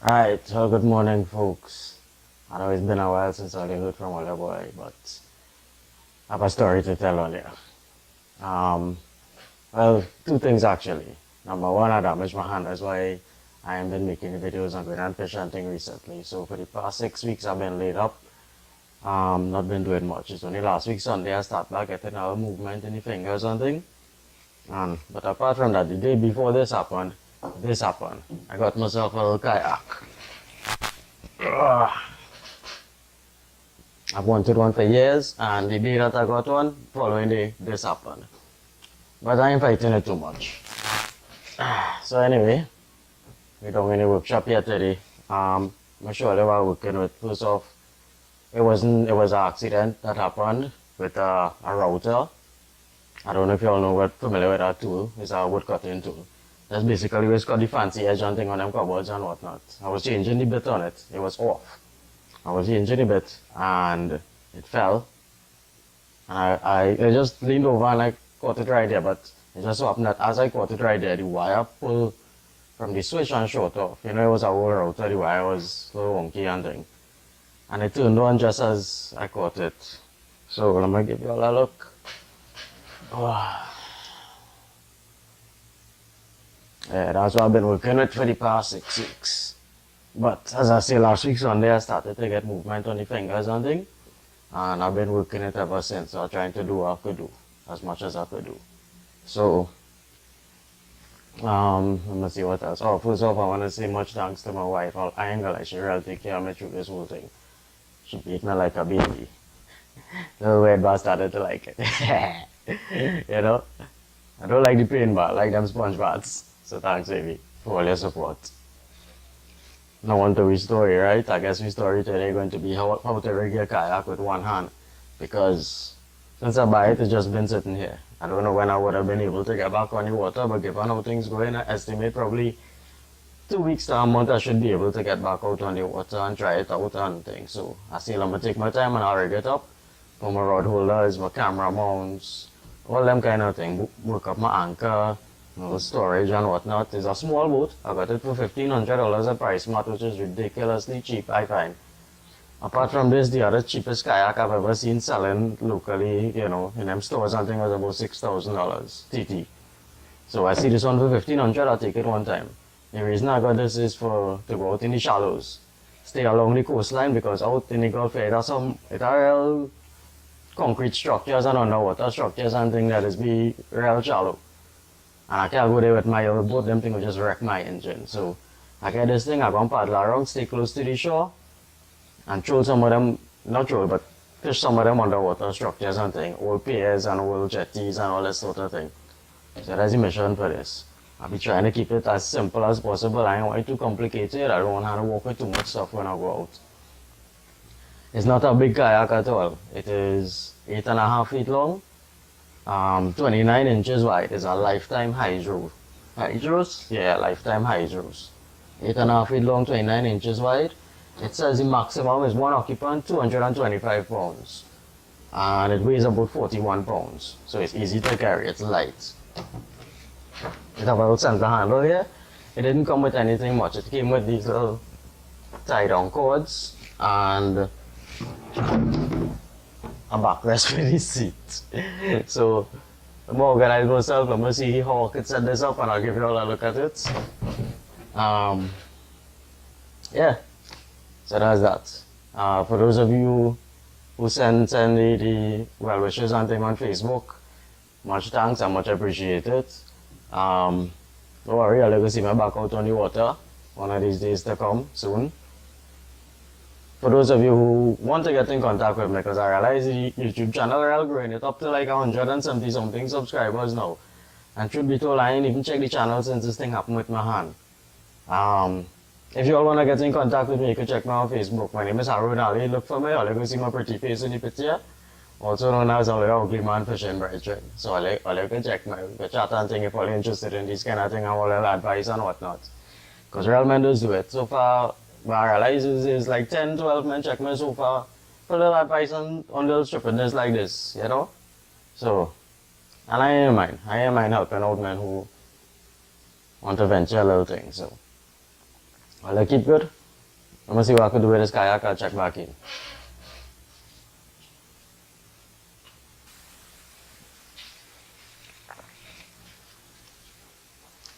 Alright, so good morning, folks. I know it's been a while since I heard from all boy, but I have a story to tell on you. Um, well, two things actually. Number one, I damaged my hand. That's why I haven't been making videos on going and fish hunting recently. So for the past 6 weeks, I've been laid up. Not been doing much. It's only last week Sunday I start back getting a movement in the fingers and thing. But apart from that, the day before this happened. I got myself a little kayak. Ugh. I've wanted one for years, and the day that I got one, following day, this happened. But I ain't fighting it too much. So anyway, we don't in the workshop here today. I'm sure they were working with, first off, it was an accident that happened with a router. I don't know if you all know what familiar with that tool. It's a wood cutting tool. That's basically what's got the fancy edge and thing on them cupboards and whatnot. I was changing the bit on it. It was off. I was changing the bit and it fell. And I just leaned over and I caught it right there. But it just so happened that as I caught it right there, the wire pulled from the switch and short off. You know, it was a whole router. The wire was a little wonky and thing. And it turned on just as I caught it. So let me give you all a look. Oh. Yeah, that's what I've been working with for the past 6 weeks. But as I say, last week Sunday I started to get movement on the fingers and thing. And I've been working it ever since. So trying to do what I could do, as much as I could do. So, let me see what else. Oh, first off, I want to say much thanks to my wife. I ain't gonna lie, she really take care of me through this whole thing. She beat me like a baby. The weird but I started to like it. You know? I don't like the pain but I like them sponge baths. So thanks, baby, for all your support. Now on to our story, right? I guess our story today is going to be how to rig a kayak with one hand. Because since I buy it, it's just been sitting here. I don't know when I would have been able to get back on the water, but given how things going, I estimate probably 2 weeks to a month I should be able to get back out on the water and try it out and things. So I still I'm gonna take my time and I'll rig it up. Put my rod holders, my camera mounts, all them kind of thing. Work up my anchor, storage and whatnot. It's a small boat. I got it for $1,500 at price mat, which is ridiculously cheap, I find. Apart from this, the other cheapest kayak I've ever seen selling locally, you know, in them stores, I think was about $6,000 TT. So I see this one for $1,500, I'll take it one time. The reason I got this is to go out in the shallows. Stay along the coastline because out in the Gulf, it are real concrete structures and underwater structures and things that is be real shallow. And I can't go there with my old boat, them thing will just wreck my engine. So I get this thing, I go and paddle around, stay close to the shore, and throw some of them, not throw, but fish some of them underwater structures and things, old piers and old jetties and all that sort of thing. So that's the mission for this. I'll be trying to keep it as simple as possible. I don't want it too complicated. I don't want to have to walk with too much stuff when I go out. It's not a big kayak at all. It is 8.5 feet long, 29 inches wide. It's a lifetime hydro. Hydros? Yeah, lifetime hydros. 8.5 feet long, 29 inches wide. It says the maximum is one occupant, 225 pounds. And it weighs about 41 pounds. So it's easy to carry, it's light. It have a little center handle here. It didn't come with anything much. It came with these little tie-down cords and a backrest for the seat. So I'm gonna organize myself. I'm gonna see how I can set this up and I'll give you all a look at it. Yeah, so that's that. For those of you who send the well wishes and things on Facebook, much thanks and much appreciated. Don't worry, I'll go see my back out on the water one of these days to come soon. For those of you who want to get in contact with me, because I realize the YouTube channel is growing, it's up to like 170 something subscribers now. And truth be told, I ain't even checked the channel since this thing happened with my hand. If you all want to get in contact with me, you can check me on Facebook. My name is Haroon Ali. Look for me, or you can see my pretty face in the picture. Also known as Only Ugly Man Fishing Brethren. So all you can check me, you can chat and think if you're interested in this kind of thing and all the advice and whatnot. Because real men does do it. So far, what I realize is like 10, 12 men check me so far for little advice on little stupidness like this, you know? So, and I ain't mind helping out men who want to venture a little thing, so. Will it keep good? I'm gonna see what I can do with this kayak. I'll check back in.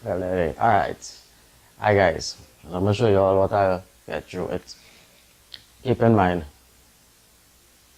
Well, alright. Hi guys. I'm gonna show you all what I'll get through it. Keep in mind,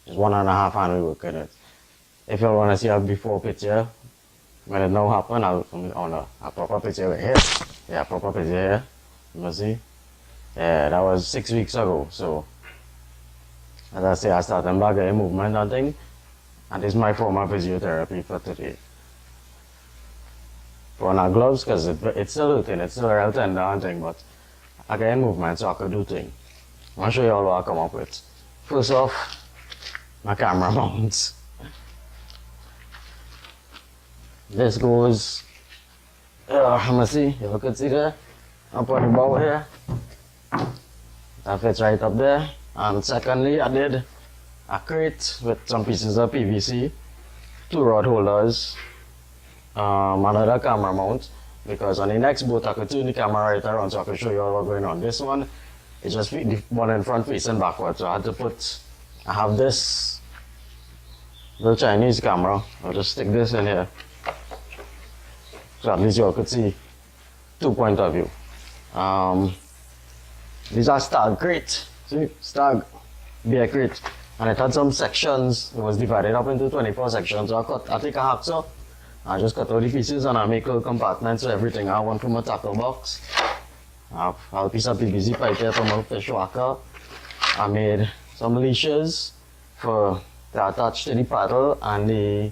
it's 1.5 hand we work in it. If you want to see a before picture, when it now happen, I'll on a proper picture right here. Yeah, proper picture here. You see? Yeah, that was 6 weeks ago. So, as I say, I started back getting movement and thing. And this is my form of physiotherapy for today. Put on our gloves because it's still hurting, it's still real tender and thing, but I get movement so I could do things. I'll show you all what I come up with. First off, my camera mounts. This goes, let me see, if you can see there, up on the bow here. That fits right up there. And secondly, I did a crate with some pieces of PVC, 2 rod holders, another camera mount, because on the next boat I could turn the camera right around so I could show you all what's going on. This one is just the one in front facing backwards, so I had to I have this little Chinese camera. I'll just stick this in here, so at least you all could see 2 points of view. These are stag crate, see, stag beer crate, and it had some sections. It was divided up into 24 sections, so I take a hacksaw, I just cut all the pieces and I make little compartments so everything I want from a tackle box. I have a piece of PVC pipe here from a fish whacker. I made some leashes to attach to the paddle and the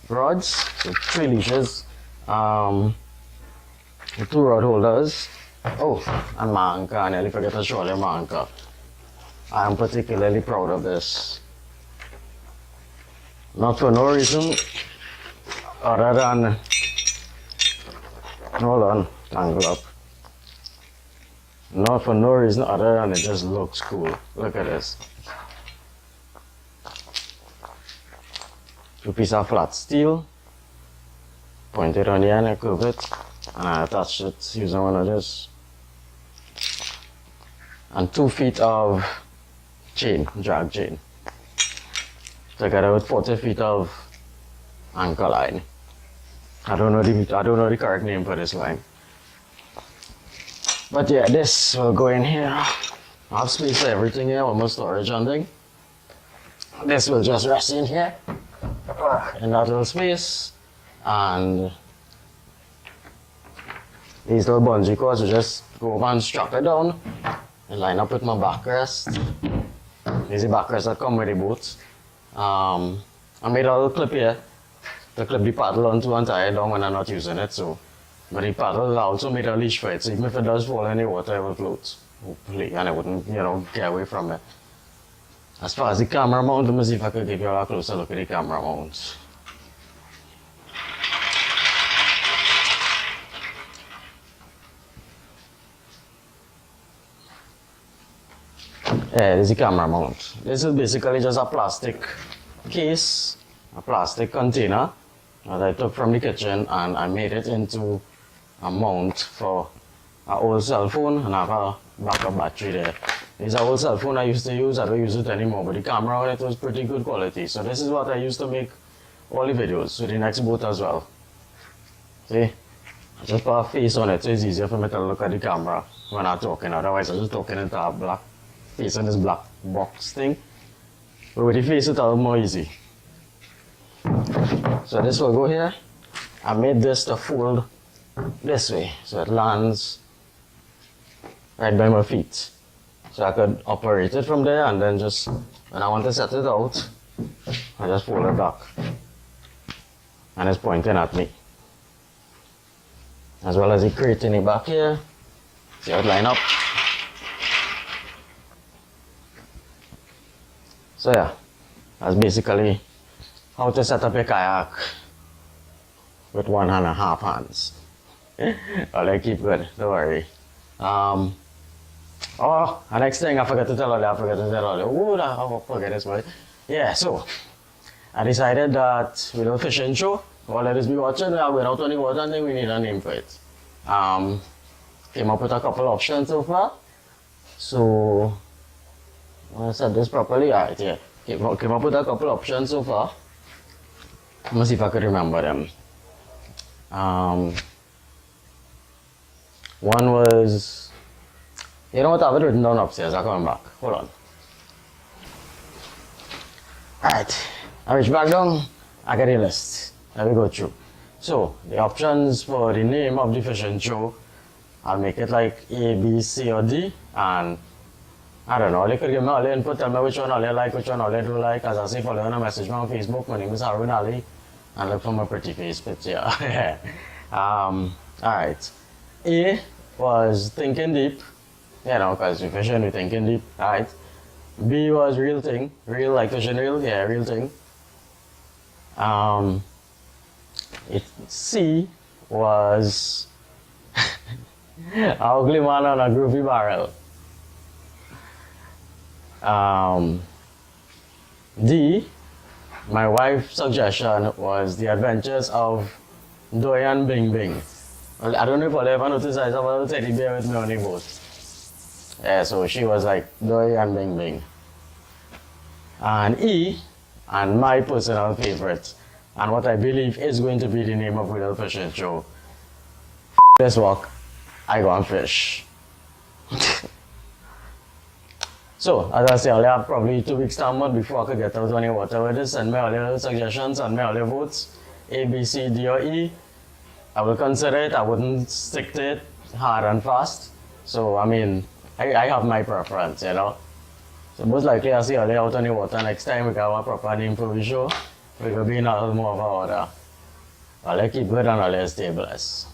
rods, so 3 leashes, 2 rod holders. Oh, and my anchor, I nearly forget to show you my anchor. I am particularly proud of this. Not for no reason other than, hold on, tangle up. Not for no reason other than it just looks cool. Look at this. 2 pieces of flat steel, pointed on the end, I curve it, and I attached it using one of this. And 2 feet of chain, drag chain, together with 40 feet of anchor line. I don't know the correct name for this line. But yeah, this will go in here. I have space for everything here, almost storage and thing. This will just rest in here, in that little space. And these little bungee cords will just go over and strap it down and line up with my backrest. These are the backrests that come with the boat. I made a little clip here to clip the paddle onto and tie it down when I'm not using it. So, but the paddle I also made a leash for it, so even if it does fall in the water, it will float, hopefully, and it wouldn't, get away from it. As far as the camera mount, let me see if I could give you a closer look at the camera mount. Yeah, this is the camera mount. This is basically just a plastic case, a plastic container that I took from the kitchen and I made it into a mount for an old cell phone, and I have a backup battery there. This is an old cell phone I used to use, I don't use it anymore, but the camera on it was pretty good quality. So this is what I used to make all the videos with the next boat as well. See? I just put a face on it so it's easier for me to look at the camera when I'm talking, otherwise I'm just talking into a black face on this black box thing. But with the face it's a little more easy. So this will go here. I made this to fold this way, so it lands right by my feet. So I could operate it from there, and then just, when I want to set it out, I just fold it back. And it's pointing at me. As well as the crate in the back here. See how it line up? So yeah, that's basically how to set up a kayak with 1.5 hands. Well, I keep good, don't worry. Oh, the next thing I forgot to tell you, oh, I forget this one. Yeah, so I decided that with a fishing show, all let us be watching, without any water, and then we need a name for it. Came up with a couple options so far. So, I said this properly. Alright, yeah. Came up with a couple options so far. Let me see if I could remember them. Um, One was, you know what, I have it written down upstairs. I'll come back. Hold on. Alright, I reach back down. I get a list. Let me go through. So, the options for the name of the fishing show, I'll make it like A, B, C, or D. And I don't know, you could give me all the input, tell me which one all you like, which one all you don't like. As I say, follow me on message me on Facebook. My name is Harun Ali. And look for my pretty face picture. Alright. A was thinking deep, you know, because we fishing, we thinking deep, right? B was real thing, real like fishing real, yeah, real thing. C was a ugly man on a groovy barrel. D, my wife's suggestion was the adventures of Doyan Bing Bing. Well, I don't know if I'll ever notice I have a little teddy bear with me on the boat. Yeah, so she was like Doyan Bing Bing. And E, and my personal favorite, and what I believe is going to be the name of Real Fishing Show. This walk, I go and fish. So, as I say, I'll have probably 2 weeks time before I could get out on the water with this. Send me all your suggestions, send me all your votes. A, B, C, D, or E. I will consider it. I wouldn't stick to it hard and fast. So, I mean, I have my preference, you know. So, most likely I'll see all out on the water next time. We can have a proper name for the show. We will be in a little more of a order. I'll keep good and I'll stay blessed.